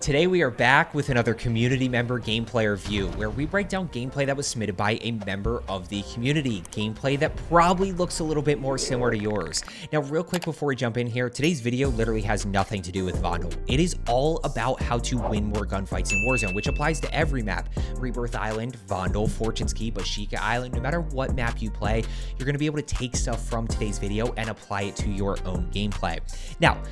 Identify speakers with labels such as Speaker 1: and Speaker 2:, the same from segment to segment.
Speaker 1: Today we are back with another community member gameplay review where we break down gameplay that was submitted by a member of the community. Gameplay that probably looks a little bit more similar to yours. Now, real quick before we jump in here, today's video literally has nothing to do with Vondel. It is all about how to win more gunfights in Warzone, which applies to every map. Rebirth Island, Vondel, Fortune's Keep, Ashika Island, no matter what map you play, you're going to be able to take stuff from today's video and apply it to your own gameplay. Now,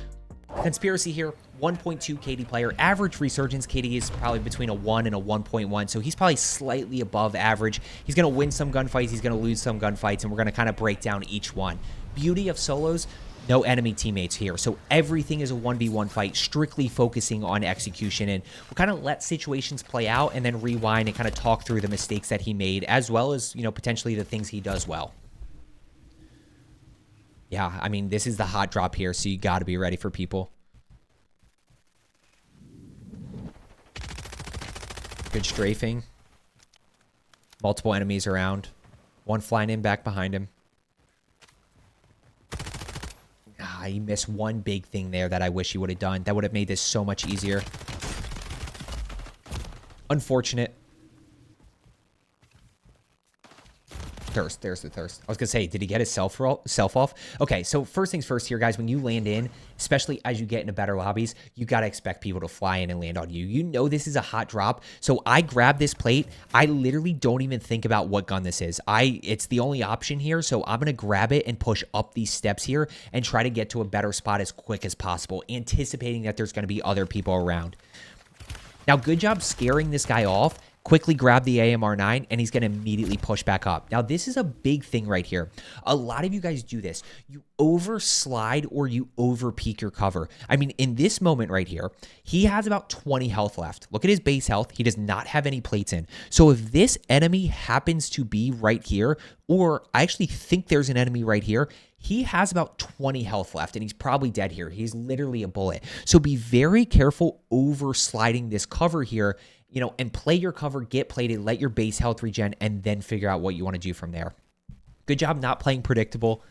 Speaker 1: conspiracy here, 1.2 KD player. Average resurgence KD is probably between a 1 and a 1.1, so he's probably slightly above average. He's going to win some gunfights, he's going to lose some gunfights, and we're going to kind of break down each one. Beauty of solos, no enemy teammates here, so everything is a 1v1 fight, strictly focusing on execution, and we'll kind of let situations play out and then rewind and kind of talk through the mistakes that he made, as well as, you know, potentially the things he does well. Yeah, I mean, this is the hot drop here, so you got to be ready for people. Good strafing. Multiple enemies around. One flying in back behind him. He missed one big thing there that I wish he would have done. That would have made this so much easier. Unfortunate. Thirst. There's the thirst. I was gonna say, did he get his self off? Okay, so first things first here, guys. When you land in, especially as you get into better lobbies, you gotta expect people to fly in and land on you. You know this is a hot drop. So I grab this plate. I literally don't even think about what gun this is. It's the only option here, so I'm gonna grab it and push up these steps here and try to get to a better spot as quick as possible, anticipating that there's gonna be other people around. Now, good job scaring this guy off. Quickly grab the AMR9, and he's going to immediately push back up. Now, this is a big thing right here. A lot of you guys do this. You overslide or you over peek your cover. I mean, in this moment right here, he has about 20 health left. Look at his base health. He does not have any plates in. So if this enemy happens to be right here, or I actually think there's an enemy right here, he has about 20 health left, and he's probably dead here. He's literally a bullet. So be very careful over sliding this cover here, you know, and play your cover, get plated, let your base health regen, and then figure out what you want to do from there. Good job not playing predictable.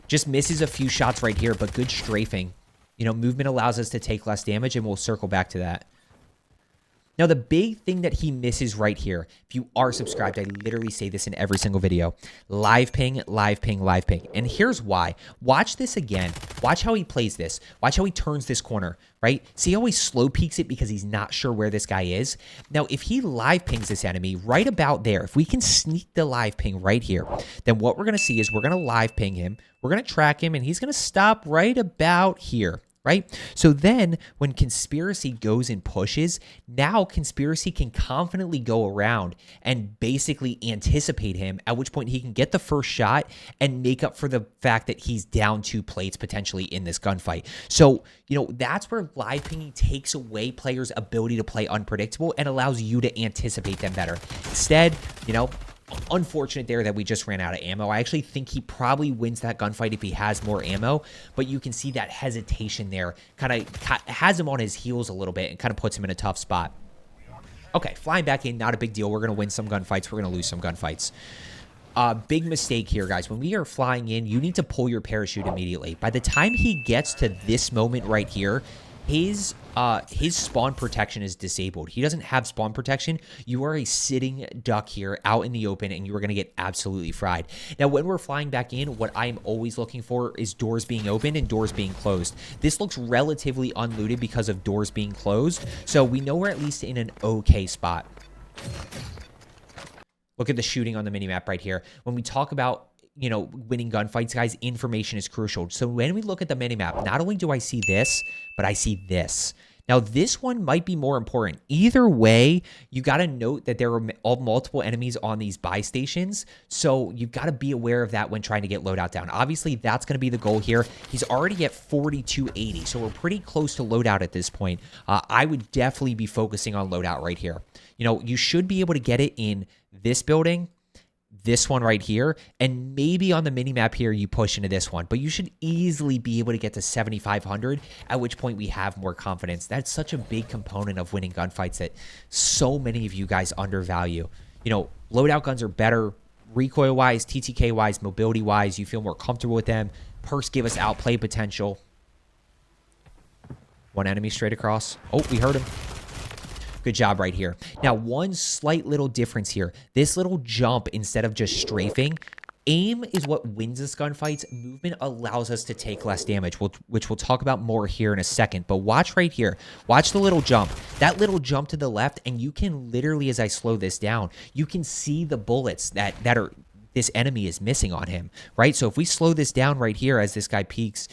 Speaker 1: Just misses a few shots right here, but good strafing. You know, movement allows us to take less damage, and we'll circle back to that. Now, the big thing that he misses right here, if you are subscribed, I literally say this in every single video. Live ping, live ping, live ping. And here's why. Watch this again. Watch how he plays this. Watch how he turns this corner, right? See how he slow peeks it because he's not sure where this guy is? Now, if he live pings this enemy right about there, if we can sneak the live ping right here, then what we're going to see is we're going to live ping him. We're going to track him, and he's going to stop right about here. Right? So then when Conspiracy goes and pushes, now Conspiracy can confidently go around and basically anticipate him, at which point he can get the first shot and make up for the fact that he's down 2 plates potentially in this gunfight. So, you know, that's where live pinging takes away players' ability to play unpredictable and allows you to anticipate them better. Instead, you know, unfortunate there that we just ran out of ammo. I actually think he probably wins that gunfight if he has more ammo, but you can see that hesitation there kind of has him on his heels a little bit and kind of puts him in a tough spot. Okay, flying back in, not a big deal. We're going to win some gunfights. We're going to lose some gunfights. Big mistake here, guys. When we are flying in, you need to pull your parachute immediately. By the time he gets to this moment right here, his spawn protection is disabled. He doesn't have spawn protection. You are a sitting duck here out in the open, and you are going to get absolutely fried. Now, when we're flying back in, what I'm always looking for is doors being open and doors being closed. This looks relatively unlooted because of doors being closed, so we know we're at least in an okay spot. Look at the shooting on the minimap right here. When we talk about, you know, winning gunfights, guys, information is crucial. So when we look at the minimap, not only do I see this, but I see this. Now, this one might be more important. Either way, you got to note that there are multiple enemies on these buy stations, so you've got to be aware of that when trying to get loadout down. Obviously, that's going to be the goal here. He's already at 4280, so we're pretty close to loadout at this point. I would definitely be focusing on loadout right here. You know, you should be able to get it in this building, this one right here, and maybe on the mini-map here you push into this one, but you should easily be able to get to 7,500, at which point we have more confidence. That's such a big component of winning gunfights that so many of you guys undervalue. You know, loadout guns are better recoil-wise, TTK-wise, mobility-wise. You feel more comfortable with them. Perks give us outplay potential. One enemy straight across. Oh, we heard him. Good job right here. Now, one slight little difference here. This little jump, instead of just strafing, aim is what wins us gunfights. Movement allows us to take less damage, which we'll talk about more here in a second. But watch right here. Watch the little jump. That little jump to the left, and you can literally, as I slow this down, you can see the bullets that are this enemy is missing on him, right? So if we slow this down right here as this guy peeks,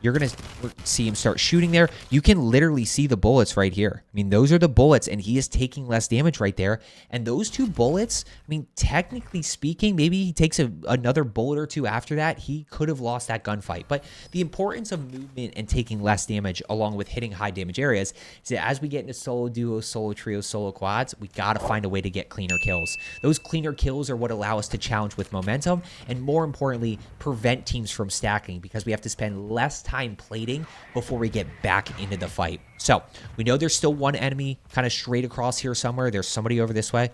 Speaker 1: you're going to see him start shooting there. You can literally see the bullets right here. I mean, those are the bullets, and he is taking less damage right there. And those two bullets, I mean, technically speaking, maybe he takes another bullet or two after that. He could have lost that gunfight. But the importance of movement and taking less damage along with hitting high damage areas is that as we get into solo duos, solo trios, solo quads, we got to find a way to get cleaner kills. Those cleaner kills are what allow us to challenge with momentum and, more importantly, prevent teams from stacking, because we have to spend less time plating before we get back into the fight. So we know there's still one enemy kind of straight across here somewhere. There's somebody over this way.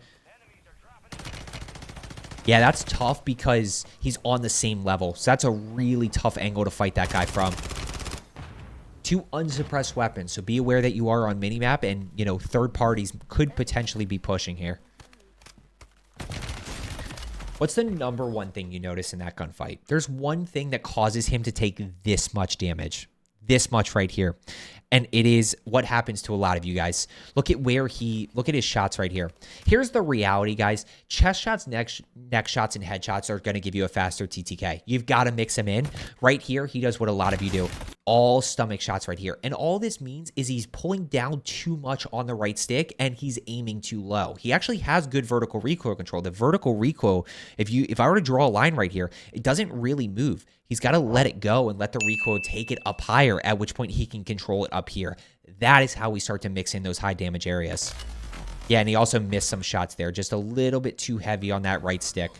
Speaker 1: Yeah, that's tough because he's on the same level. So that's a really tough angle to fight that guy from. Two unsuppressed weapons. So be aware that you are on minimap, and, you know, third parties could potentially be pushing here. What's the number one thing you notice in that gunfight? There's one thing that causes him to take this much damage. This much right here. And it is what happens to a lot of you guys. Look at his shots right here. Here's the reality, guys. Chest shots, neck shots, and headshots are going to give you a faster TTK. You've got to mix them in. Right here, he does what a lot of you do. All stomach shots right here. And all this means is he's pulling down too much on the right stick, and he's aiming too low. He actually has good vertical recoil control. The vertical recoil, if I were to draw a line right here, it doesn't really move. He's got to let it go and let the recoil take it up higher, at which point he can control it up here. That is how we start to mix in those high damage areas. Yeah, and he also missed some shots there. Just a little bit too heavy on that right stick.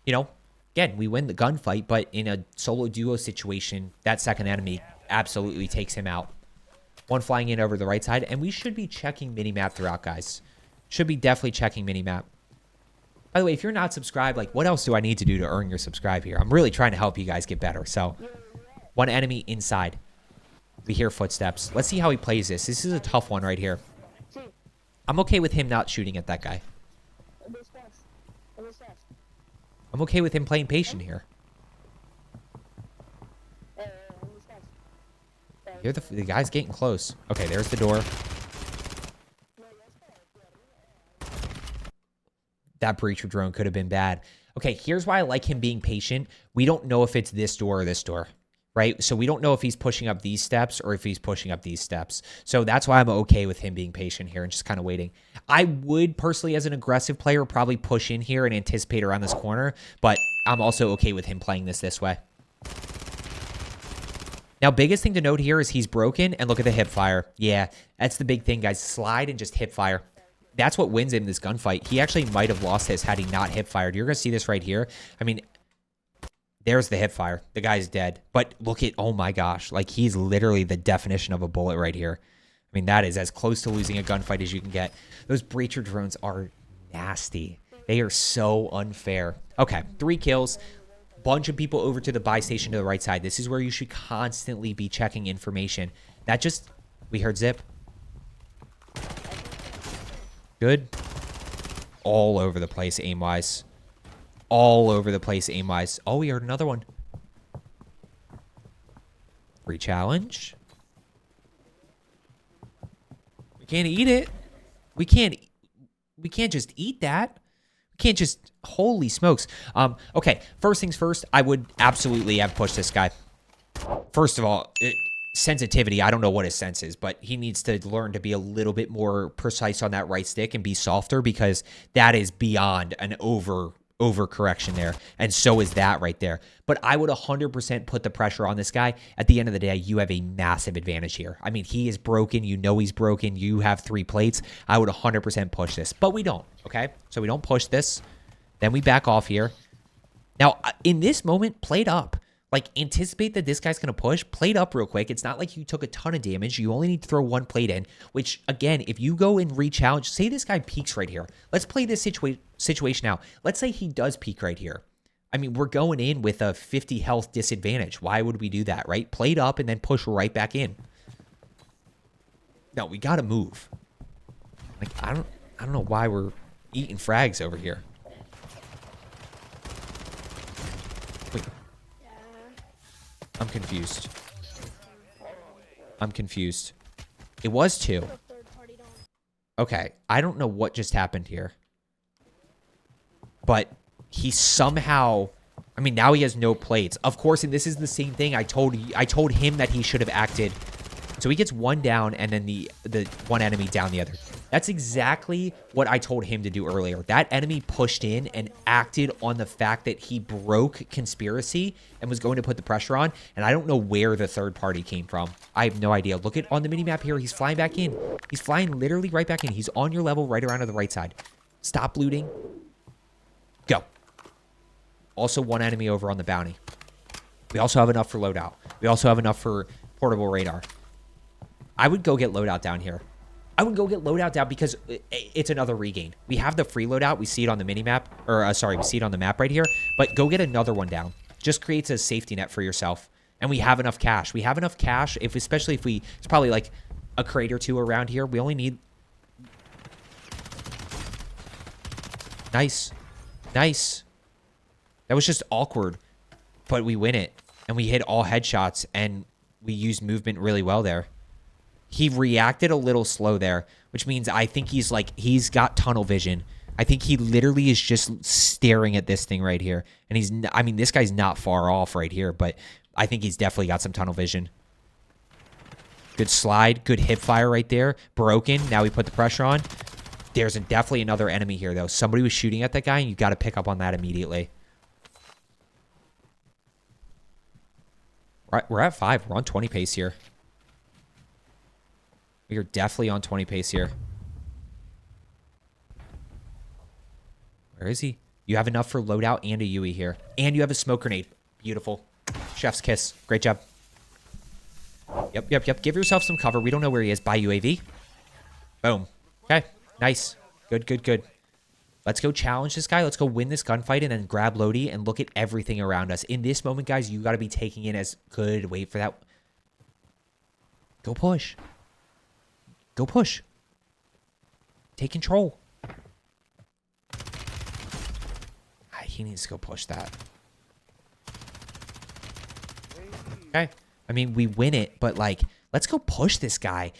Speaker 1: You know, again, we win the gunfight, but in a solo duo situation, that second enemy absolutely takes him out. One flying in over the right side, and we should be checking minimap throughout, guys. Should be definitely checking minimap. By the way, if you're not subscribed, like, what else do I need to do to earn your subscribe here? I'm really trying to help you guys get better. So, one enemy inside. We hear footsteps. Let's see how he plays this. This is a tough one right here. I'm okay with him not shooting at that guy. I'm okay with him playing patient here. Here the guy's getting close. Okay, there's the door. That breacher drone could have been bad. Okay, here's why I like him being patient. We don't know if it's this door or this door, right? So we don't know if he's pushing up these steps or if he's pushing up these steps. So that's why I'm okay with him being patient here and just kind of waiting. I would personally, as an aggressive player, probably push in here and anticipate around this corner, but I'm also okay with him playing this way. Now, biggest thing to note here is he's broken, and look at the hip fire. Yeah, that's the big thing, guys. Slide and just hip fire. That's what wins him this gunfight. He actually might have lost this had he not hip fired. You're going to see this right here. I mean, there's the hip fire. The guy's dead. But look at, oh my gosh, like he's literally the definition of a bullet right here. I mean, that is as close to losing a gunfight as you can get. Those breacher drones are nasty. They are so unfair. Okay, 3 kills. Bunch of people over to the buy station to the right side. This is where you should constantly be checking information. That just, we heard zip. Good. All over the place aim-wise. All over the place aim-wise. Oh, we heard another one. Re-challenge. We can't eat it. We can't just eat that. We can't just, holy smokes. Okay, first things first, I would absolutely have pushed this guy. First of all, sensitivity, I don't know what his sense is, but he needs to learn to be a little bit more precise on that right stick and be softer, because that is beyond an overcorrection there, and so is that right there. But I would 100% put the pressure on this guy. At the end of the day, you have a massive advantage here. I mean, he is broken. You know he's broken. You have 3 plates. I would 100% push this, but we don't, okay? So we don't push this. Then we back off here. Now, in this moment, plate up. Like, anticipate that this guy's going to push. Plate up real quick. It's not like you took a ton of damage. You only need to throw 1 plate in, which, again, if you go and re-challenge, say this guy peaks right here. Let's play this situation out. Let's say he does peak right here. I mean, we're going in with a 50 health disadvantage. Why would we do that, right? Plate up and then push right back in. No, we gotta move. Like, I don't know why we're eating frags over here. Wait. I'm confused. I'm confused. It was 2. Okay, I don't know what just happened here. But he somehow... I mean, now he has no plates. Of course, and this is the same thing I told him that he should have acted. So he gets 1 down and then the one enemy down the other. That's exactly what I told him to do earlier. That enemy pushed in and acted on the fact that he broke conspiracy and was going to put the pressure on. And I don't know where the third party came from. I have no idea. Look at on the minimap here. He's flying back in. He's flying literally right back in. He's on your level right around to the right side. Stop looting. Go. Also, 1 enemy over on the bounty. We also have enough for loadout. We also have enough for portable radar. I would go get loadout down here. I would go get loadout down because it's another regain. We have the free loadout. We see it on the minimap. Or, sorry, we see it on the map right here. But go get another one down. Just creates a safety net for yourself. And we have enough cash. We have enough cash, especially if we... It's probably like a crate or 2 around here. We only need... Nice. Nice. That was just awkward. But we win it. And we hit all headshots. And we used movement really well there. He reacted a little slow there, which means I think he's got tunnel vision. I think he literally is just staring at this thing right here. And I mean, this guy's not far off right here, but I think he's definitely got some tunnel vision. Good slide, good hip fire right there. Broken. Now we put the pressure on. There's definitely another enemy here, though. Somebody was shooting at that guy, and you got to pick up on that immediately. Right, we're at 5. We're on 20 pace here. We are definitely on 20 pace here. Where is he? You have enough for loadout and a UE here. And you have a smoke grenade. Beautiful. Chef's kiss. Great job. Yep. Give yourself some cover. We don't know where he is. Buy UAV. Boom. Okay. Nice. Good. Let's go challenge this guy. Let's go win this gunfight and then grab Lodi and look at everything around us. In this moment, guys, you got to be taking in as good. Wait for that. Go push. Go push. Take control. He needs to go push that. Okay. I mean, we win it, but like, let's go push this guy.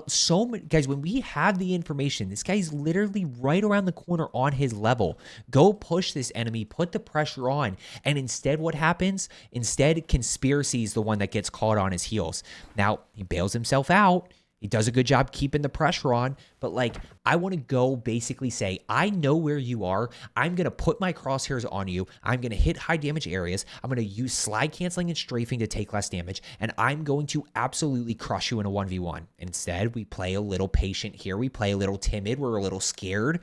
Speaker 1: So many guys, when we have the information, this guy's literally right around the corner on his level. Go push this enemy, put the pressure on, and instead what happens? Instead, conspiracy is the one that gets caught on his heels. Now, he bails himself out. He does a good job keeping the pressure on, but like, I want to go basically say, I know where you are. I'm going to put my crosshairs on you. I'm going to hit high damage areas. I'm going to use slide canceling and strafing to take less damage, and I'm going to absolutely crush you in a 1v1. Instead, we play a little patient here. We play a little timid. We're a little scared,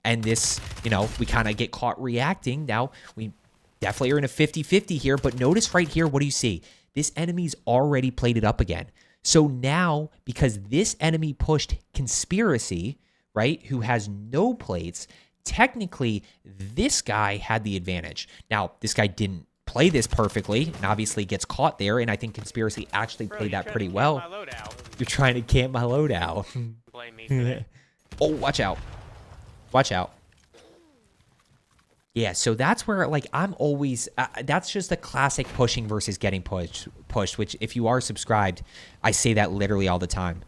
Speaker 1: and this, you know, we kind of get caught reacting. Now, we definitely are in a 50-50 here, but notice right here, what do you see? This enemy's already played it up again. So now, because this enemy pushed conspiracy, right, who has no plates, technically, this guy had the advantage. Now, this guy didn't play this perfectly, and obviously gets caught there, and I think conspiracy actually played that pretty well. You're trying to camp my loadout.
Speaker 2: Blame me for that.
Speaker 1: Oh, watch out. Watch out. Yeah, so that's where, like, I'm always... that's just a classic pushing versus getting pushed, which, if you are subscribed, I say that literally all the time.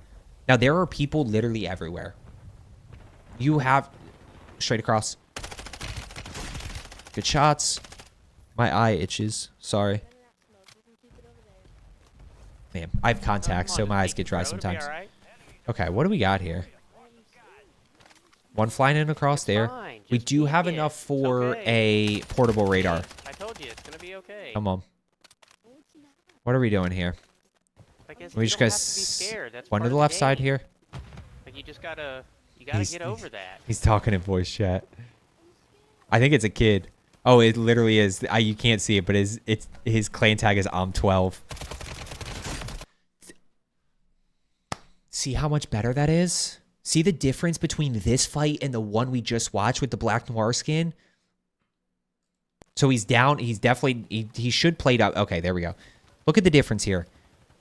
Speaker 1: Now, there are people literally everywhere. You have... Straight across. Good shots. My eye itches. Sorry. Man, I have contacts, so my eyes get dry sometimes. Okay, what do we got here? One flying in across there. We do have enough for a portable radar.
Speaker 2: I told you it's gonna be okay.
Speaker 1: Come on. What are we doing here? We just gotta one to the left side here.
Speaker 2: Like you just gotta get over that.
Speaker 1: He's talking in voice chat. I think it's a kid. Oh, it literally is. You can't see it, but his clan tag is I'm12. See how much better that is? See the difference between this fight and the one we just watched with the Black Noir skin? So he's down. He's definitely... He should play it out. Okay, there we go. Look at the difference here.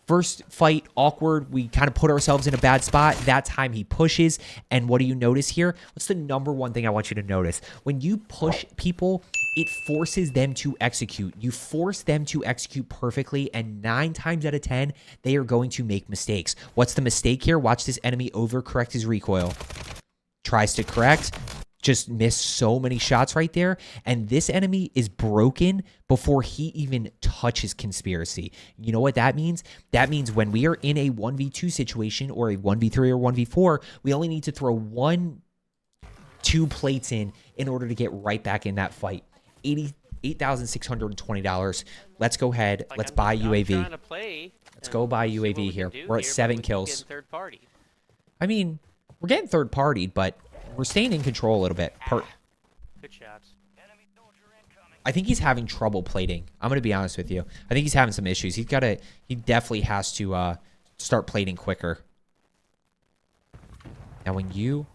Speaker 1: First fight, awkward. We kind of put ourselves in a bad spot. That time he pushes. And what do you notice here? What's the number one thing I want you to notice? When you push people, it forces them to execute. You force them to execute perfectly, and 9 times out of 10, they are going to make mistakes. What's the mistake here? Watch this enemy overcorrect his recoil. Tries to correct. Just missed so many shots right there. And this enemy is broken before he even touches conspiracy. You know what that means? That means when we are in a 1v2 situation or a 1v3 or 1v4, we only need to throw 2 plates in order to get right back in that fight. $88,620. Let's go ahead. Let's buy UAV. Let's go buy UAV here. We're at 7 kills. I mean, we're getting third party, but we're staying in control a little bit.
Speaker 2: Good shots.
Speaker 1: I think he's having trouble plating. I'm going to be honest with you. I think he's having some issues. He definitely has to start plating quicker. Now, when you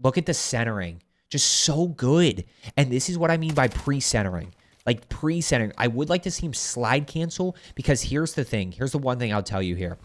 Speaker 1: look at the centering, just so good. And this is what I mean by pre-centering. Like pre-centering. I would like to see him slide cancel, because here's the thing. Here's the one thing I'll tell you here.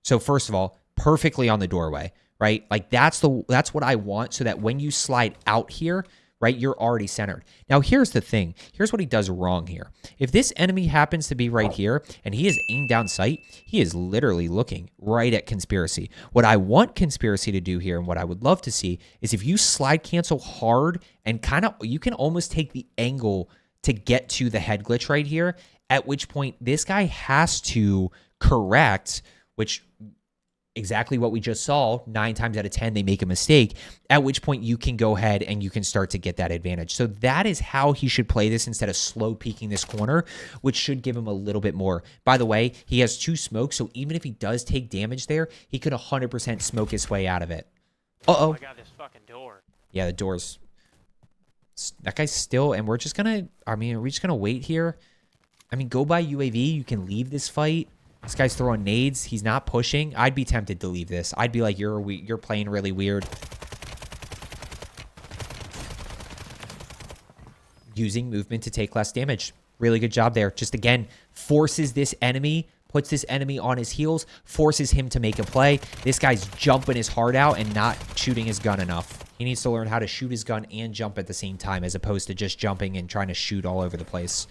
Speaker 1: So first of all, perfectly on the doorway. Right? Like that's what I want, so that when you slide out here, right, you're already centered. Now, here's the thing. Here's what he does wrong here. If this enemy happens to be right here and he is aimed down sight, he is literally looking right at conspiracy. What I want conspiracy to do here, and what I would love to see, is if you slide cancel hard and you can almost take the angle to get to the head glitch right here, at which point this guy has to correct, which exactly what we just saw. 9 times out of 10, they make a mistake, at which point you can go ahead and you can start to get that advantage. So that is how he should play this, instead of slow peeking this corner, which should give him a little bit more. By the way, he has 2 smokes, so even if he does take damage there, he could 100% smoke his way out of it.
Speaker 2: Oh my god, this fucking door.
Speaker 1: Yeah, the door's... That guy's still... And we're just gonna... I mean, are we just gonna wait here? I mean, go buy UAV. You can leave this fight. This guy's throwing nades. He's not pushing. I'd be tempted to leave this. I'd be like, you're playing really weird. Using movement to take less damage. Really good job there. Just again, forces this enemy, puts this enemy on his heels, forces him to make a play. This guy's jumping his heart out and not shooting his gun enough. He needs to learn how to shoot his gun and jump at the same time, as opposed to just jumping and trying to shoot all over the place.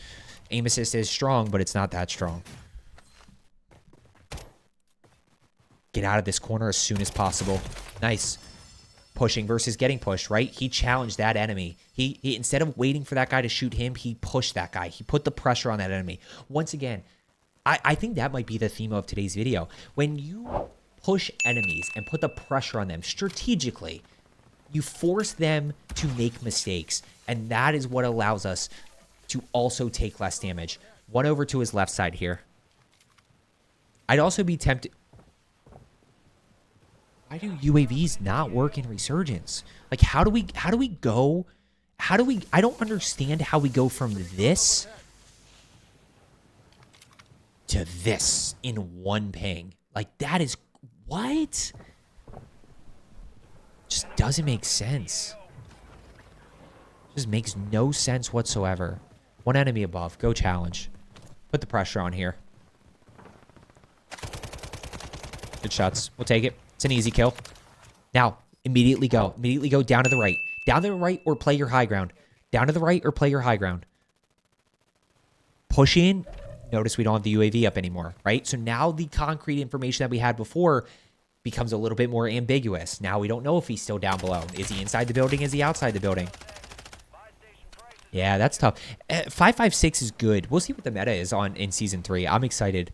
Speaker 1: Aim assist is strong, but it's not that strong. Get out of this corner as soon as possible. Nice. Pushing versus getting pushed, right? He challenged that enemy. He instead of waiting for that guy to shoot him, he pushed that guy. He put the pressure on that enemy. Once again, I think that might be the theme of today's video. When you push enemies and put the pressure on them strategically, you force them to make mistakes. And that is what allows us to also take less damage. One over to his left side here. I'd also be tempted... Why do UAVs not work in Resurgence? Like, how do we go? I don't understand how we go from this to this in one ping. Like, that is, what? Just doesn't make sense. Just makes no sense whatsoever. One enemy above. Go challenge. Put the pressure on here. Good shots. We'll take it. It's an easy kill. Now, immediately go. Immediately go down to the right. Down to the right or play your high ground. Down to the right or play your high ground. Push in. Notice we don't have the UAV up anymore, right? So now the concrete information that we had before becomes a little bit more ambiguous. Now we don't know if he's still down below. Is he inside the building? Is he outside the building? Yeah, that's tough. 5.56 is good. We'll see what the meta is in Season 3. I'm excited.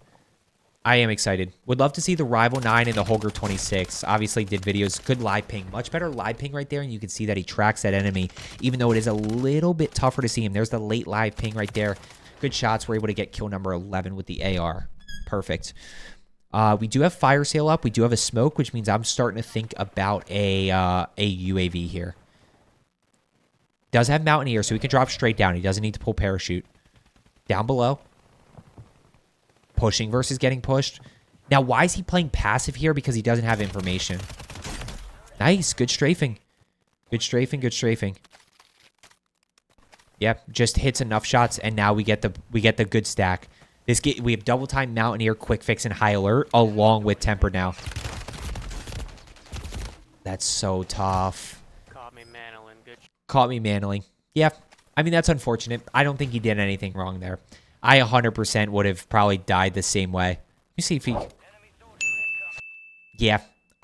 Speaker 1: I am excited. Would love to see the Rival 9 and the Holger 26. Obviously did videos. Good live ping. Much better live ping right there. And you can see that he tracks that enemy, even though it is a little bit tougher to see him. There's the late live ping right there. Good shots. We're able to get kill number 11 with the AR. Perfect. We do have fire sale up. We do have a smoke, which means I'm starting to think about a UAV here. Does have Mountaineer, so he can drop straight down. He doesn't need to pull parachute. Down below. Pushing versus getting pushed. Now, why is he playing passive here? Because he doesn't have information. Nice. Good strafing. Good strafing. Good strafing. Yep. Just hits enough shots, and now we get the good stack. We have double time, Mountaineer, quick fix, and high alert along with temper now. That's so tough.
Speaker 2: Caught me mantling. Good.
Speaker 1: Caught me mantling. Yeah, I mean, that's unfortunate. I don't think he did anything wrong there. I 100% would have probably died the same way. Let me see if he... Yeah.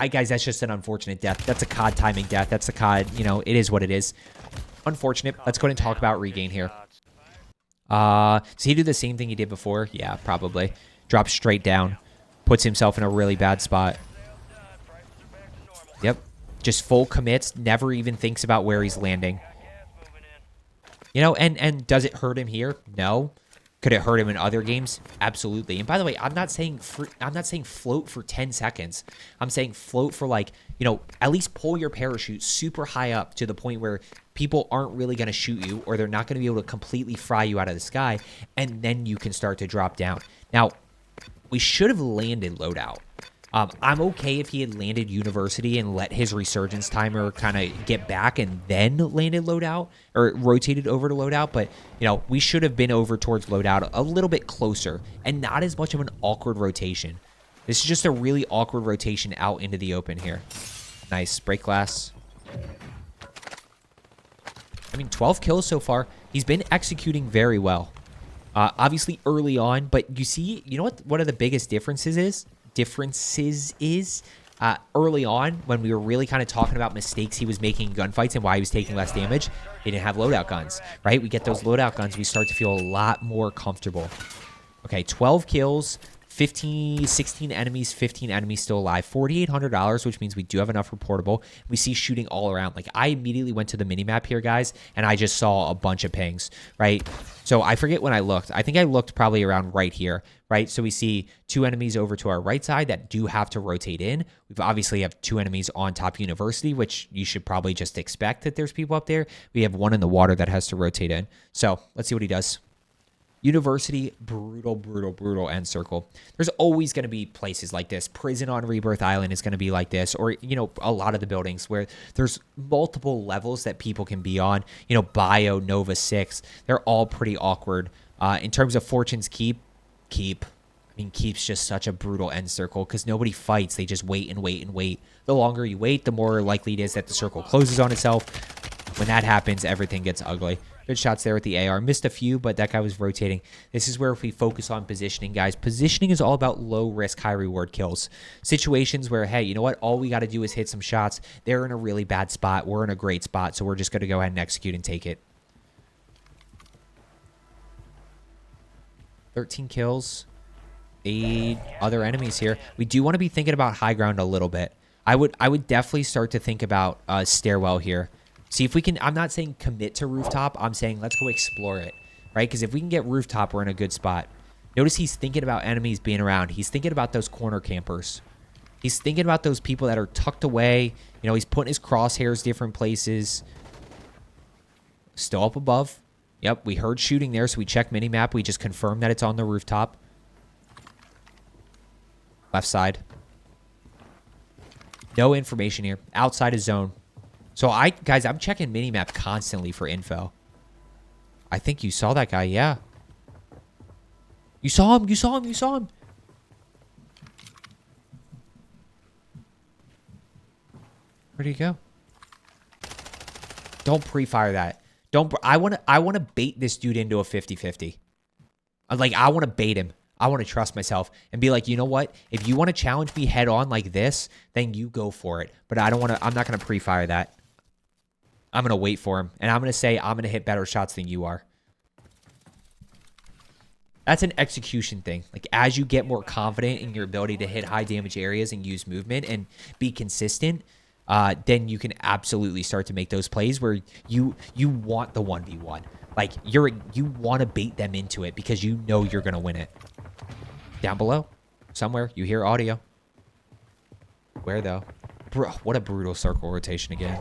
Speaker 1: Guys, that's just an unfortunate death. That's a COD timing death. That's a COD, you know, it is what it is. Unfortunate. Let's go ahead and talk about regain here. Does he do the same thing he did before? Yeah, probably. Drops straight down. Puts himself in a really bad spot. Yep. Just full commits. Never even thinks about where he's landing. You know, and does it hurt him here? No. Could it hurt him in other games? Absolutely. And by the way, I'm not saying float for 10 seconds. I'm saying float for, like, you know, at least pull your parachute super high up to the point where people aren't really going to shoot you, or they're not going to be able to completely fry you out of the sky, and then you can start to drop down. Now, we should have landed loadout. I'm okay if he had landed university and let his resurgence timer kind of get back and then landed loadout, or rotated over to loadout. But, you know, we should have been over towards loadout a little bit closer and not as much of an awkward rotation. This is just a really awkward rotation out into the open here. Nice. Break glass. I mean, 12 kills so far. He's been executing very well. Obviously early on, but you see, you know what one of the biggest differences is? Early on, when we were really kind of talking about mistakes he was making in gunfights and why he was taking less damage, he didn't have loadout guns, right? We get those loadout guns, we start to feel a lot more comfortable. Okay, 12 kills, 16 enemies, 15 enemies still alive, $4,800, which means we do have enough reportable. We see shooting all around. Like, I immediately went to the minimap here, guys, and I just saw a bunch of pings, right? So I forget when I looked. I think I looked probably around right here, right? So we see 2 enemies over to our right side that do have to rotate in. We've obviously have 2 enemies on top university, which you should probably just expect that there's people up there. We have 1 in the water that has to rotate in. So let's see what he does. University, brutal end circle. There's always going to be places like this. Prison on Rebirth Island is going to be like this, or, you know, a lot of the buildings where there's multiple levels that people can be on. You know, Bio, Nova 6, they're all pretty awkward. In terms of Fortune's Keep. I mean, Keep's just such a brutal end circle because nobody fights. They just wait and wait and wait. The longer you wait, the more likely it is that the circle closes on itself. When that happens, everything gets ugly. Good shots there with the AR. Missed a few, but that guy was rotating. This is where if we focus on positioning, guys, positioning is all about low risk, high reward kills. Situations where, hey, you know what? All we got to do is hit some shots. They're in a really bad spot. We're in a great spot, so we're just going to go ahead and execute and take it. 13 kills. 8 other enemies here. We do want to be thinking about high ground a little bit. I would definitely start to think about stairwell here. See if we can, I'm not saying commit to rooftop. I'm saying let's go explore it, right? Because if we can get rooftop, we're in a good spot. Notice he's thinking about enemies being around. He's thinking about those corner campers. He's thinking about those people that are tucked away. You know, he's putting his crosshairs different places. Still up above. Yep, we heard shooting there, so we checked minimap. We just confirmed that it's on the rooftop. Left side. No information here. Outside of zone. So guys, I'm checking minimap constantly for info. I think you saw that guy, yeah. You saw him. Where'd he go? Don't pre-fire that. I want to bait this dude into a 50-50. Like, I want to bait him. I want to trust myself and be like, you know what? If you want to challenge me head on like this, then you go for it. But I'm not going to pre-fire that. I'm going to wait for him. And I'm going to say I'm going to hit better shots than you are. That's an execution thing. Like, as you get more confident in your ability to hit high damage areas and use movement and be consistent, then you can absolutely start to make those plays where you want the 1v1. Like, you want to bait them into it because you know you're going to win it. Down below, somewhere, you hear audio. Where, though? Bro, what a brutal circle rotation again.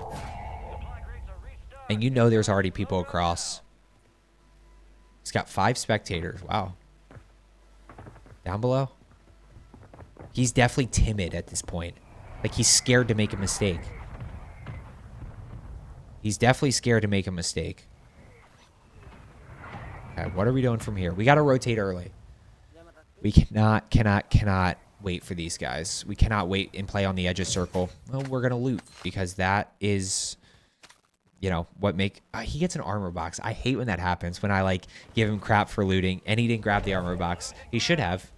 Speaker 1: And you know there's already people across. He's got 5 spectators. Wow. Down below. He's definitely timid at this point. Like, he's scared to make a mistake. He's definitely scared to make a mistake. Okay, what are we doing from here? We got to rotate early. We cannot wait for these guys. We cannot wait and play on the edge of circle. Well, we're going to loot because that is, you know, what make... he gets an armor box. I hate when that happens, when I, like, give him crap for looting and he didn't grab the armor box. He should have.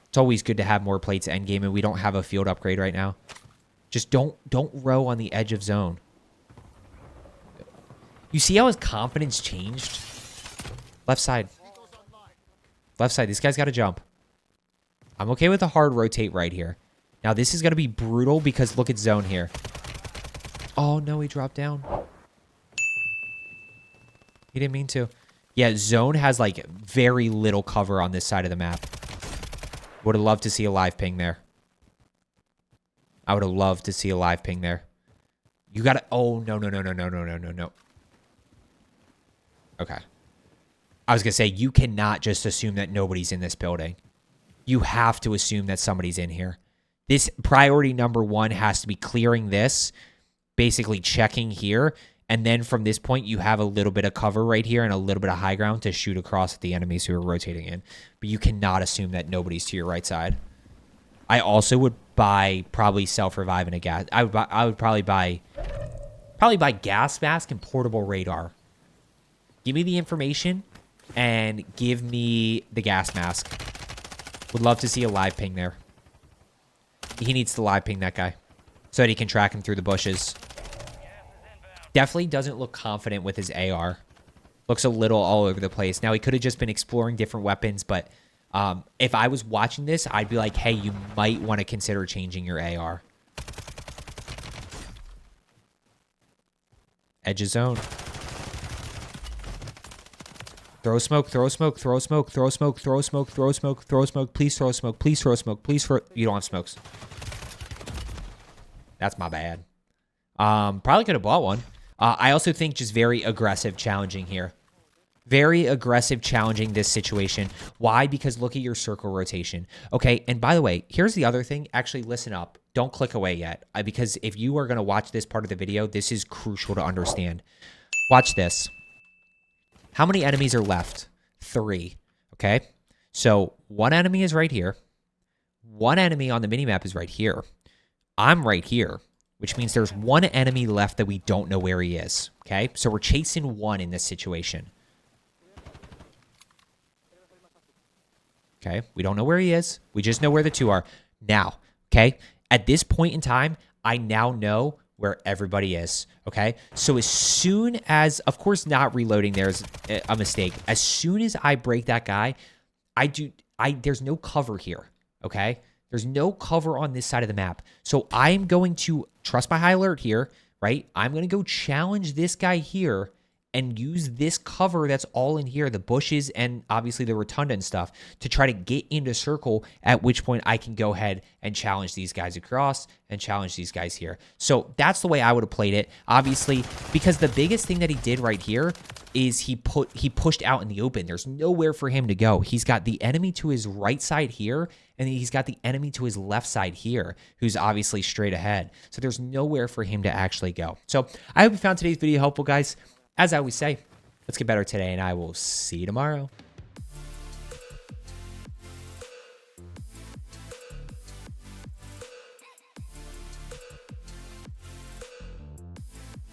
Speaker 1: It's always good to have more plates endgame, and we don't have a field upgrade right now. Just don't row on the edge of zone. You see how his confidence changed? Left side. Left side. This guy's got to jump. I'm okay with a hard rotate right here. Now, this is going to be brutal because look at zone here. Oh, no, he dropped down. He didn't mean to. Yeah, zone has, like, very little cover on this side of the map. Would have loved to see a live ping there. I would have loved to see a live ping there. You got to... Oh, no. Okay. I was going to say, you cannot just assume that nobody's in this building. You have to assume that somebody's in here. This priority number 1 has to be clearing this, basically checking here, and then from this point, you have a little bit of cover right here and a little bit of high ground to shoot across at the enemies who are rotating in. But you cannot assume that nobody's to your right side. I also would buy probably self-revive and a gas. I would probably buy gas mask and portable radar. Give me the information and give me the gas mask. Would love to see a live ping there. He needs to live ping that guy so that he can track him through the bushes. Definitely doesn't look confident with his AR. Looks a little all over the place. Now, he could have just been exploring different weapons, but if I was watching this, I'd be like, hey, you might want to consider changing your AR. Edge of zone. Throw smoke, throw smoke, throw smoke, throw smoke, throw smoke, throw smoke, throw smoke. Please throw smoke, please throw smoke, please throw... You don't have smokes. That's my bad. Probably could have bought one. I also think just very aggressive challenging here. Very aggressive challenging this situation. Why? Because look at your circle rotation. Okay, and by the way, here's the other thing. Actually, listen up. Don't click away yet. Because if you are going to watch this part of the video, this is crucial to understand. Watch this. How many enemies are left? 3. Okay, so 1 enemy is right here. 1 enemy on the minimap is right here. I'm right here, which means there's 1 enemy left that we don't know where he is. Okay, so we're chasing 1 in this situation. Okay, we don't know where he is. We just know where the 2 are. Now, okay, at this point in time, I now know where everybody is, okay? So as soon as, of course, not reloading there is a mistake. As soon as I break that guy, there's no cover here, okay? There's no cover on this side of the map. So I'm going to trust my high alert here, right? I'm going to go challenge this guy here and use this cover that's all in here, the bushes and obviously the rotunda and stuff, to try to get into circle, at which point I can go ahead and challenge these guys across and challenge these guys here. So that's the way I would have played it, obviously, because the biggest thing that he did right here is he pushed out in the open. There's nowhere for him to go. He's got the enemy to his right side here, and he's got the enemy to his left side here, who's obviously straight ahead. So there's nowhere for him to actually go. So I hope you found today's video helpful, guys. As I always say, let's get better today, and I will see you tomorrow.